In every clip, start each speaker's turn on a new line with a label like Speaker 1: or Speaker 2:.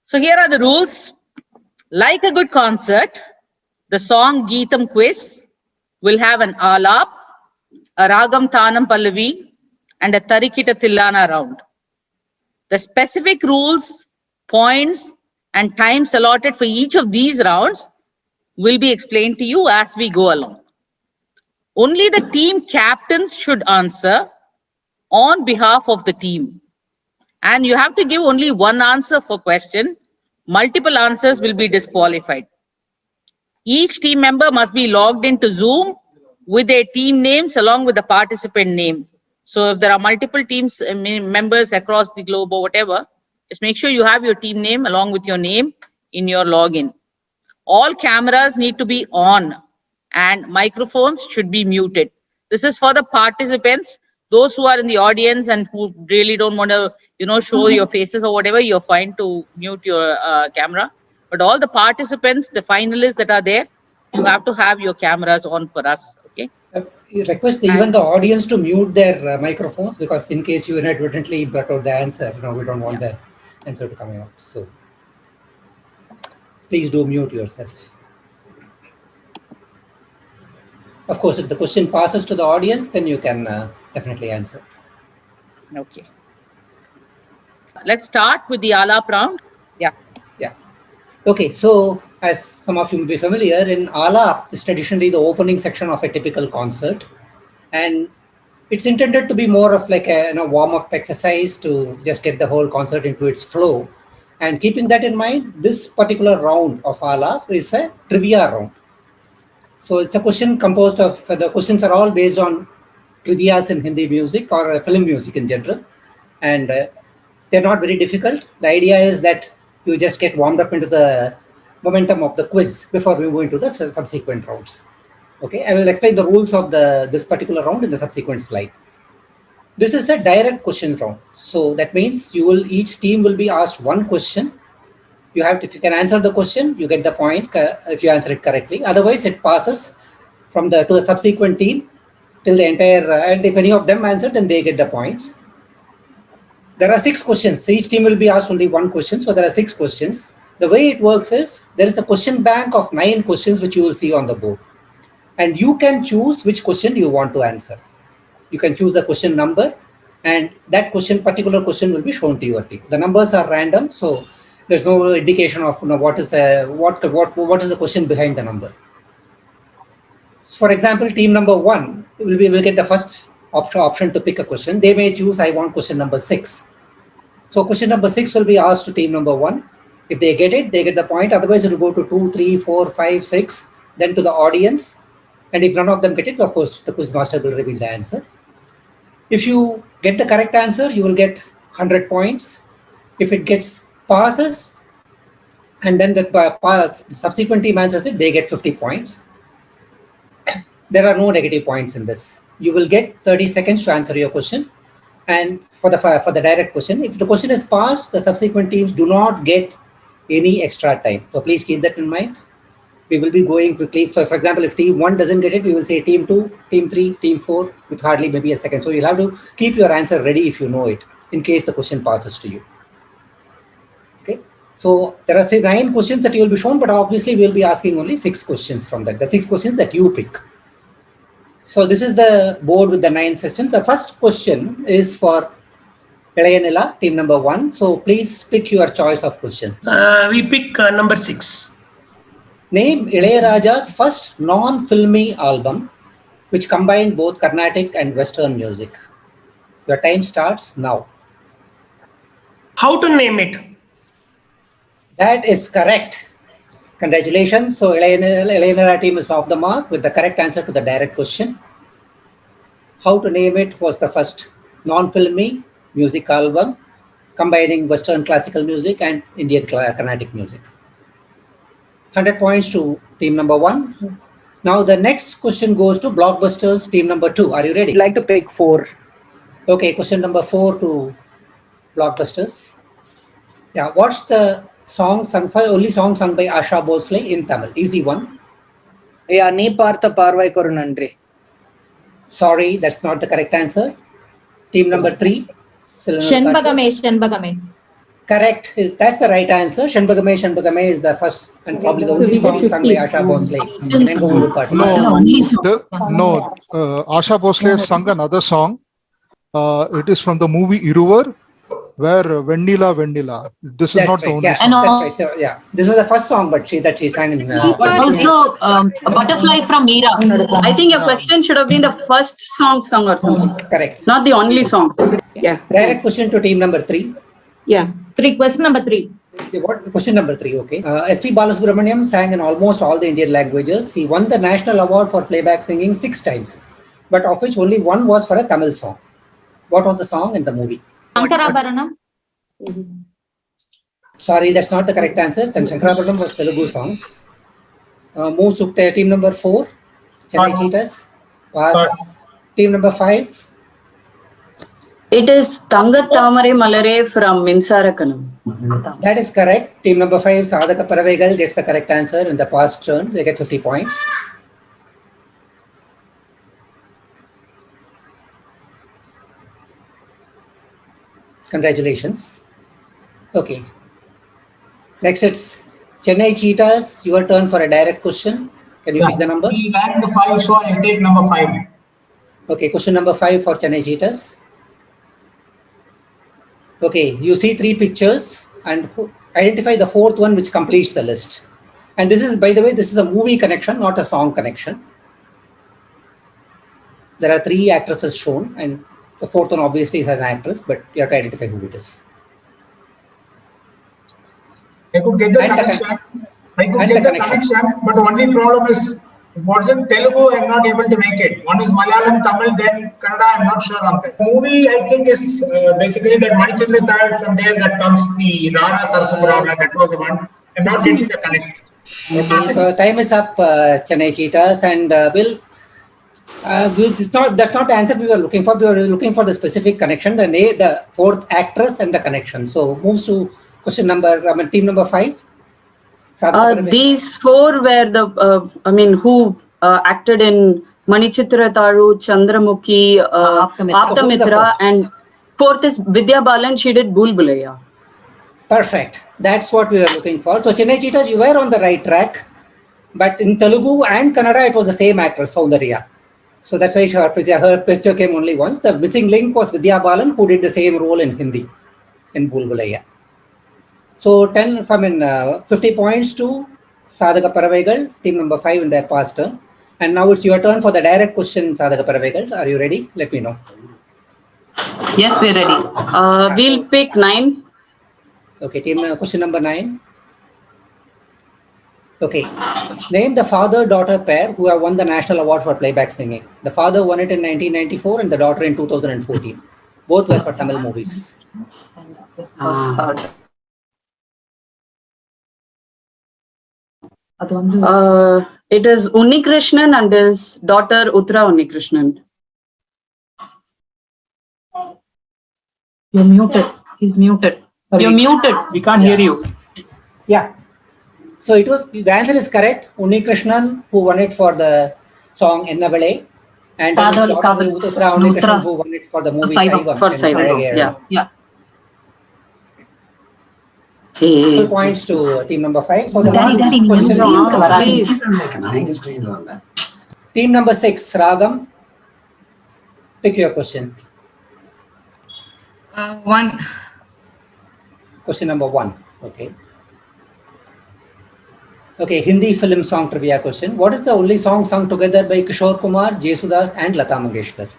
Speaker 1: So here are the rules. Like a good concert, the song Geetam quiz will have an alap, a ragam tanam pallavi, and a tarikita tillana round. The specific rules, points, and times allotted for each of these rounds will be explained to you as we go along. Only the team captains should answer on behalf of the team. And you have to give only one answer for question. Multiple answers will be disqualified. Each team member must be logged into Zoom with their team names along with the participant name. So if there are multiple teams members across the globe or whatever, just make sure you have your team name along with your name in your login. All cameras need to be on and microphones should be muted. This is for the participants. Those who are in the audience and who really don't want to, show your faces or whatever, you're fine to mute your camera. But all the participants, the finalists that are there, you have to have your cameras on for us. Okay.
Speaker 2: Request even the audience to mute their microphones, because in case you inadvertently blurt out the answer, we don't want the answer to come out. So please do mute yourself. Of course, if the question passes to the audience, then you can definitely answer.
Speaker 1: Okay. Let's start with the alap round. Yeah.
Speaker 2: Okay, so as some of you may be familiar, in alap is traditionally the opening section of a typical concert, and it's intended to be more of like a warm-up exercise to just get the whole concert into its flow. And keeping that in mind, this particular round of alap is a trivia round. So it's a question composed of, the questions are all based on trivias in Hindi music or film music in general, and they're not very difficult. The idea is that you just get warmed up into the momentum of the quiz before we move into the subsequent rounds. Okay, I will explain the rules of this particular round in the subsequent slide. This is a direct question round. So that means each team will be asked one question. If you can answer the question, you get the point if you answer it correctly. Otherwise, it passes to the subsequent team till the entire, and if any of them answer, then they get the points. There are 6 questions. So each team will be asked only one question. So there are 6 questions. The way it works is there is a question bank of 9 questions which you will see on the board. And you can choose which question you want to answer. You can choose the question number, and that particular question will be shown to your team. The numbers are random, so there's no indication of what is the question behind the number. For example, team number 1 will get the first option to pick a question. They may choose, I want question number 6. So question number 6 will be asked to team number 1. If they get it, they get the point. Otherwise, it will go to 2, 3, 4, 5, 6, then to the audience. And if none of them get it, of course, the quiz master will reveal the answer. If you get the correct answer, you will get 100 points. If it passes, and then the subsequent team answers it, they get 50 points. There are no negative points in this. You will get 30 seconds to answer your question. And for the direct question, if the question is passed, the subsequent teams do not get any extra time. So please keep that in mind. We will be going quickly. So for example, if team 1 doesn't get it, we will say team 2, team 3, team 4 with hardly maybe a second. So you'll have to keep your answer ready if you know it, in case the question passes to you. Okay. So there are 9 questions that you will be shown, but obviously we'll be asking only 6 questions from that. The 6 questions that you pick. So this is the board with the 9 sessions. The first question is for Ilayanila, team number 1. So please pick your choice of question.
Speaker 3: We pick number 6.
Speaker 2: Name Ilayaraja's first non-filmy album, which combined both Carnatic and Western music. Your time starts now.
Speaker 3: How to name it?
Speaker 2: That is correct. Congratulations. So Ilayanila team is off the mark with the correct answer to the direct question. How to name it was the first non-filmy music album combining Western classical music and Indian Carnatic music. 100 points to team number 1. Now the next question goes to Blockbusters team number 2. Are you ready?
Speaker 4: I'd like to pick 4.
Speaker 2: Okay, question number 4 to Blockbusters. Yeah, what's the only song sung by Asha Bhosle in Tamil? Easy one.
Speaker 4: Yeah, Nee Partha Parvai Koru Nandri.
Speaker 2: Sorry, that's not the correct answer. Team number 3.
Speaker 5: Shenbagame.
Speaker 2: Correct. That's the right answer. Shanbagame Shanbagame is the first and probably the
Speaker 5: So
Speaker 2: only
Speaker 5: we get
Speaker 2: song sung by
Speaker 5: 50.
Speaker 2: Asha Bhosle. Nenga Ooru Paatu.
Speaker 6: No, Asha Bhosle has sung another song. It is from the movie Iruvar, where Vendila Vendila. This is
Speaker 2: That's
Speaker 6: not the
Speaker 2: right.
Speaker 6: only
Speaker 2: Yeah,
Speaker 6: song.
Speaker 2: that's right. So, yeah, this is the first song, but that she sang in.
Speaker 1: Also, a butterfly from Meera. I think your
Speaker 6: Yeah.
Speaker 1: question should have been the first song sung or something,
Speaker 2: Correct.
Speaker 1: not the only song.
Speaker 5: Yeah.
Speaker 2: Direct question to team number 3.
Speaker 5: Yeah. Question number 3.
Speaker 2: What question number 3? Okay. S.P. Balasubramaniam sang in almost all the Indian languages. He won the National Award for playback singing 6 times, but of which only one was for a Tamil song. What was the song in the movie?
Speaker 5: Shankarabaranam.
Speaker 2: Sorry, that's not the correct answer. Then Shankarabharanam was Telugu songs. Moves to team number 4. Chennai
Speaker 7: Pass.
Speaker 2: Cheetahs. Pass.
Speaker 7: Pass.
Speaker 2: Team number 5.
Speaker 1: It is Tanga Tamare Malare from Minsarakanam.
Speaker 2: That is correct. Team number 5, Sadhaka Paravegal, gets the correct answer in the past turn. They get 50 points. Congratulations. Okay. Next, it's Chennai Cheetahs. Your turn for a direct question. Can you pick the number?
Speaker 7: We ran the 5, so I'll take number 5.
Speaker 2: Okay, question number 5 for Chennai Cheetahs. Okay, you see 3 pictures and identify the 4th one which completes the list. And this is, by the way, this is a movie connection, not a song connection. There are 3 actresses shown, and the 4th one obviously is an actress, but you have to identify who it is.
Speaker 7: I could get the
Speaker 2: And the
Speaker 7: connection. I could
Speaker 2: and
Speaker 7: get
Speaker 2: the
Speaker 7: the
Speaker 2: connection.
Speaker 7: connection, but the only problem is it wasn't Telugu. I'm not able to make it. One is Malayalam, Tamil, then Kannada. I'm not sure on that. Movie, I think, is basically that Manichitra Thal. From there, that comes the Rana Sarasapurana. That was the one. I'm not getting the connect.
Speaker 2: Okay, so time is up, Chennai Cheetahs, and that's not the answer we were looking for. We were looking for the specific connection, the 4th actress and the connection. So moves to question number, team number 5.
Speaker 1: These 4 were who acted in Manichitra Taru, Chandramukhi, Aptamitra, and 4th is Vidya Balan. She did Bhool Bhulaiya.
Speaker 2: Perfect. That's what we were looking for. So Chennai Cheetahs, you were on the right track, but in Telugu and Kannada, it was the same actress, Soundarya. So that's why her picture came only once. The missing link was Vidya Balan, who did the same role in Hindi, in Bhool Bhulaiya. So 50 points to Sadhaka Paravegal, team number 5 in their past turn. And now it's your turn for the direct question, Sadhaka Paravegal. Are you ready? Let me know.
Speaker 1: Yes, we're ready. We'll pick 9.
Speaker 2: Okay, team question number 9. Okay, name the father-daughter pair who have won the National Award for playback singing. The father won it in 1994 and the daughter in 2014. Both were for Tamil movies.
Speaker 1: It is Unnikrishnan and his daughter Uttara Unnikrishnan.
Speaker 5: You're muted. He's muted.
Speaker 2: Sorry.
Speaker 1: You're muted. We can't hear you.
Speaker 2: Yeah. So the answer is correct. Unnikrishnan, who won it for the song Ennavale, and his daughter Uttara Unnikrishnan, who won it for the movie Saivam.
Speaker 1: For Saivam. Yeah.
Speaker 2: Full points to team number 5. So the last question, team number 6, Ragam. Pick your question.
Speaker 8: 1.
Speaker 2: Question number 1. Okay, Hindi film song trivia question. What is the only song sung together by Kishore Kumar, Jesudas and Lata Mangeshkar?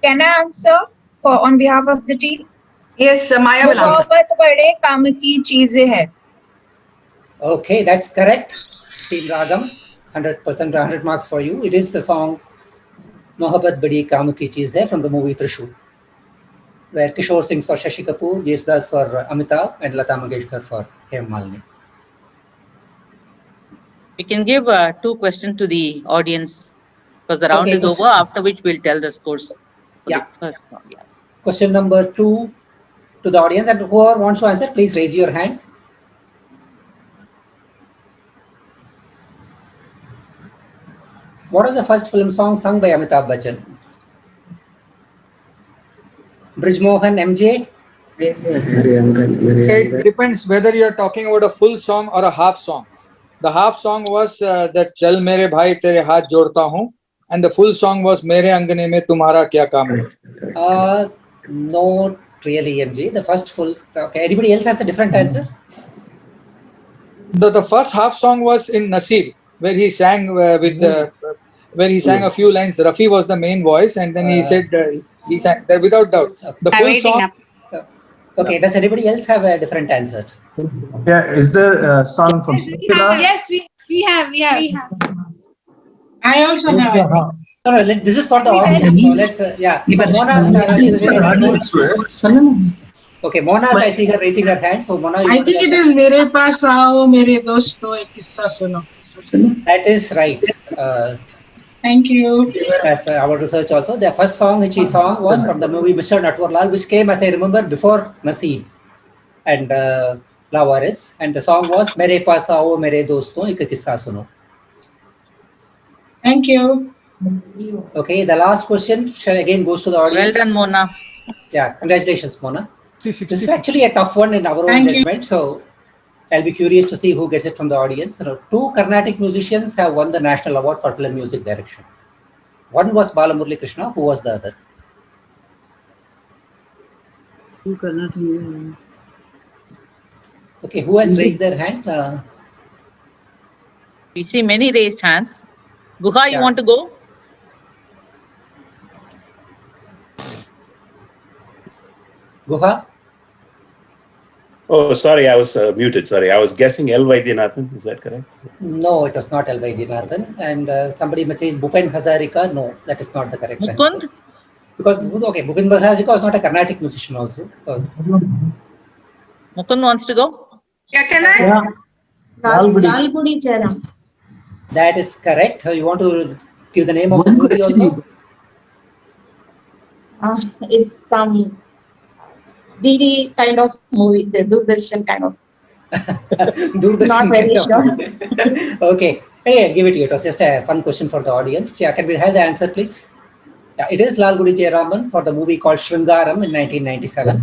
Speaker 9: Can I answer on behalf of the team?
Speaker 8: Yes, Maya will answer.
Speaker 9: मोहब्बत बड़े काम की चीजें है.
Speaker 2: Okay, that's correct. Team Ragam, 100%, 100 marks for you. It is the song Mohabbat Badi Kaam Ki Cheez Hai from the movie Trishul, where Kishore sings for Shashi Kapoor, Jesudas for Amitabh, and Lata Mangeshkar for Hema Malini.
Speaker 1: We can give 2 questions to the audience because the round
Speaker 2: Okay,
Speaker 1: is over, after which we'll tell the scores for
Speaker 2: Yeah.
Speaker 1: the first round. Yeah.
Speaker 2: Question number 2 to the audience, and whoever wants to answer, please raise your hand. What was the first film song sung by Amitabh Bachchan? Brijmohan, MJ.
Speaker 10: It depends whether you're talking about a full song or a half song. The half song was that Chal Mere Bhai Tere Haath Jodta Hoon, and the full song was Mere Angane Mein Tumhara Kya Kaam Hai.
Speaker 2: No, really, MJ. The first full. Okay. Anybody else has a different answer?
Speaker 10: The first half song was in Nasir, where he sang where he sang a few lines. Rafi was the main voice, and then he said he sang without doubt. The full song.
Speaker 2: Okay. Does anybody else have a different answer?
Speaker 11: Yeah, is there a song from Silsila?
Speaker 9: Yes, we have.
Speaker 7: I also have it.
Speaker 2: No, this is for the audience. So let's, Mona. Okay, Mona, I see her raising her hand. So Mona,
Speaker 7: I think it is Mere Paas Rao Mere Dosto Ek Kissa Suno.
Speaker 2: That is right.
Speaker 7: Thank you.
Speaker 2: As per our research also, the first song which he sang was from the movie Mr. Natwarlal, which came, as I remember, before Naseeb and Lawaris. And the song was Mere Paas Aao Mere Dosto Ek Kissa Suno.
Speaker 7: Thank you.
Speaker 2: Okay, the last question again goes to the audience.
Speaker 1: Well done, Mona.
Speaker 2: Yeah, congratulations, Mona.
Speaker 6: 60.
Speaker 2: This is actually a tough one in our own
Speaker 7: Thank you.
Speaker 2: judgment. So I'll be curious to see who gets it from the audience. Two Carnatic musicians have won the National Award for Film Music Direction. One was Balamurali Krishna. Who was the other? Okay, who has raised their hand?
Speaker 1: We see many raised hands. Guha, you
Speaker 2: Yeah.
Speaker 1: want to go?
Speaker 2: Guha?
Speaker 12: Oh, sorry, I was muted. Sorry, I was guessing L. Vaidyanathan. Is that correct?
Speaker 2: No, it was not L. Vaidyanathan. And somebody messaged Bhupen Hazarika. No, that is not the correct answer.
Speaker 1: Mukund?
Speaker 2: Because, okay, Bhupen Hazarika was not a Carnatic musician also. So,
Speaker 1: Mukund wants to go?
Speaker 8: Yeah, can I?
Speaker 5: Lalgudi Jairam.
Speaker 2: that is correct. You want to give the name of the movie also?
Speaker 5: It's some DD kind of movie, the Doordarshan kind of.
Speaker 2: Doordarshan
Speaker 5: Not very
Speaker 2: kind of. Okay. Hey, I'll give it to you. It was just a fun question for the audience. Yeah, can we have the answer, please? Yeah, it is Lalgudi Jayaraman for the movie called Shringaram in 1997.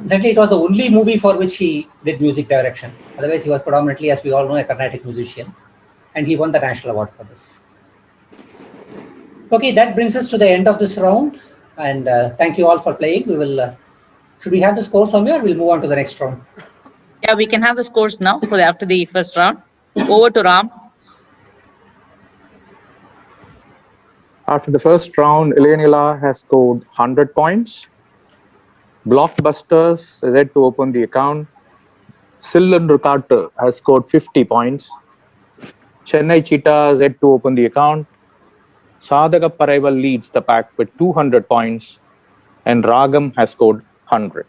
Speaker 2: Certainly, it was the only movie for which he did music direction. Otherwise, he was predominantly, as we all know, a Carnatic musician. And he won the National Award for this. Okay, that brings us to the end of this round. And thank you all for playing. We will. Should we have the scores from here? We'll move on to the next round.
Speaker 1: Yeah, we can have the scores now after the first round. Over to Ram.
Speaker 13: After the first round, Eleanila has scored 100 points. Blockbusters is yet to open the account. Sillandru Carter has scored 50 points. Chennai Cheetah is yet to open the account. Sadhaka Paraival leads the pack with 200 points. And Ragam has scored 100.